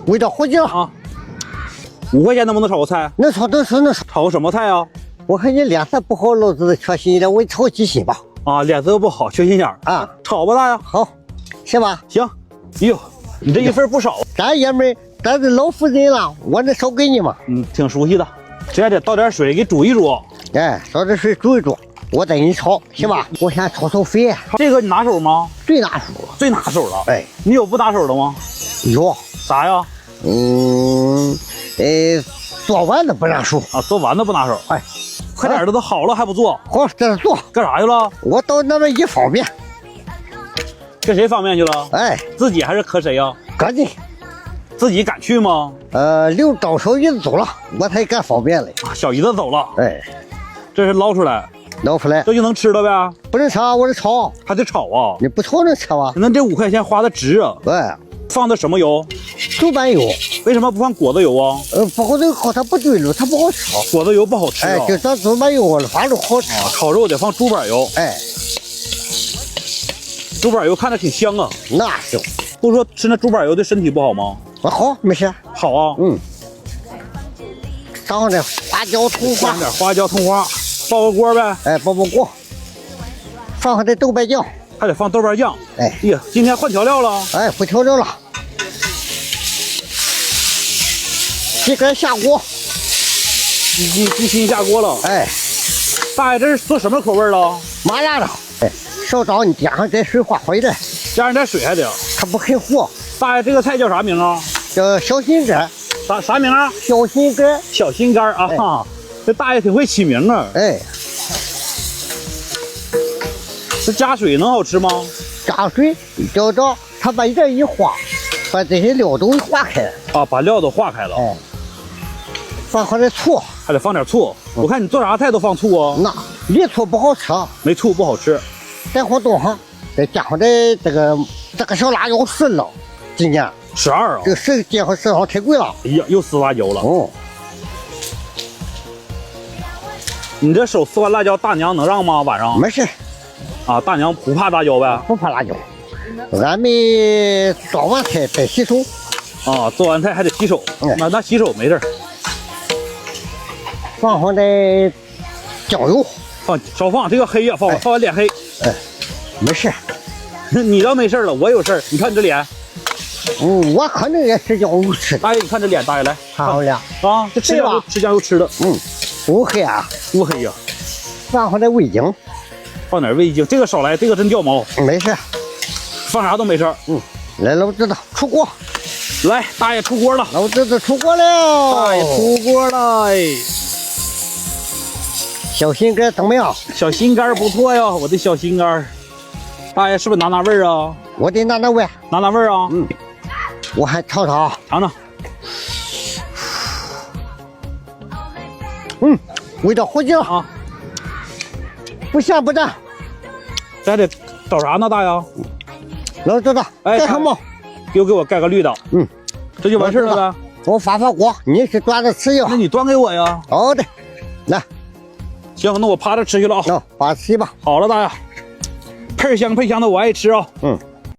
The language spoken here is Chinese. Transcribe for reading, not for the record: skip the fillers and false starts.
味道火劲了啊！5块钱能不能炒个菜？能炒能炒能炒。炒个什么菜啊？我看你脸色不好，老子缺心眼，我炒鸡心吧。啊，脸色不好，缺心眼儿啊，炒吧，大爷。好，行吧。行。哟，你这一份不少。咱爷们儿，咱是老妇人了，我能少给你吗？挺熟悉的。这还得倒点水给煮一煮。哎，烧点水煮一煮，我带你炒，行吧？我先炒肥。这个你拿手吗？最拿手了，最拿手了。哎，你有不拿手的吗？有。啥呀？做丸子不拿手啊，做丸子不拿手。哎，快点的，都好了还不做？好，在这做。干啥去了？我到那边一方便。跟谁方便去了？哎，自己还是和谁呀？赶紧。自己敢去吗？刘张小姨子走了，我才敢方便嘞。小姨子走了。哎，这是捞出来，这就能吃了呗？不能吃，我得炒。还得炒啊？你不炒能吃吗？那这5块钱花的值啊！哎，放的什么油？豆瓣油。为什么不放果子油啊？果子油它不对路，它不好吃。果子油不好吃啊。哎，就咱豆瓣油反正好吃。炒肉得放猪板油。哎，猪板油看着挺香啊。那是。不说吃那猪板油对身体不好吗？好，没事。好啊。上点花椒、葱花。上点花椒、葱花，爆个锅呗。哎，爆锅。放上点豆瓣酱。还得放豆瓣酱。哎呀，今天换调料了。哎，不调料了。鸡肝下锅。鸡心下锅了。哎，大爷，这是做什么口味了？麻辣的。哎，烧着你加上点水化回来，加上点水还得。它不很糊。大爷，这个菜叫啥名啊？叫小心肝。啥名啊？小心肝。小心肝啊！哎，这大爷挺会起名啊。哎，这加水能好吃吗？加水搅着，它把这一化，把这些料都化开了。啊，把料都化开了。哎，放上点醋，还得放点醋。我看你做啥菜都放醋啊。那没醋不好吃，没醋不好吃。再放冻上，再加上这个小辣椒12了，今年12啊。这个加上12太贵了。哎呀，又4把油了。哦，你这手4把辣椒，大娘能让吗？晚上？没事。啊，大娘不怕辣椒呗？不怕辣椒。俺们做完菜得洗手。啊，做完菜还得洗手。那洗手没事。放上点酱油。少放这个黑呀，放完脸黑。哎，没事。你倒没事了，我有事。你看你这脸。我可能也吃酱油吃的。大爷，你看这脸，大爷来看好了啊，这吃酱油吃的。乌黑啊，乌黑呀。放上点味精。放点味精，这个少来，这个真掉毛。没事，放啥都没事。来，老子出锅。来，大爷出锅了。老子出锅了。大爷出锅了。小心肝怎么样？小心肝不错呀，我的小心肝。大爷是不是拿味儿啊？我得拿味。拿味儿啊。我还尝尝。尝尝。味道火劲了啊。不咸不淡。这还得找啥呢，大爷？老子盖上帽。又给我盖个绿的。这就完事了呗。我发锅，你是端着吃呀？那你端给我呀。好的，来。行，那我趴着吃去了啊。趴着吃吧。好了，大爷。配香的我爱吃啊。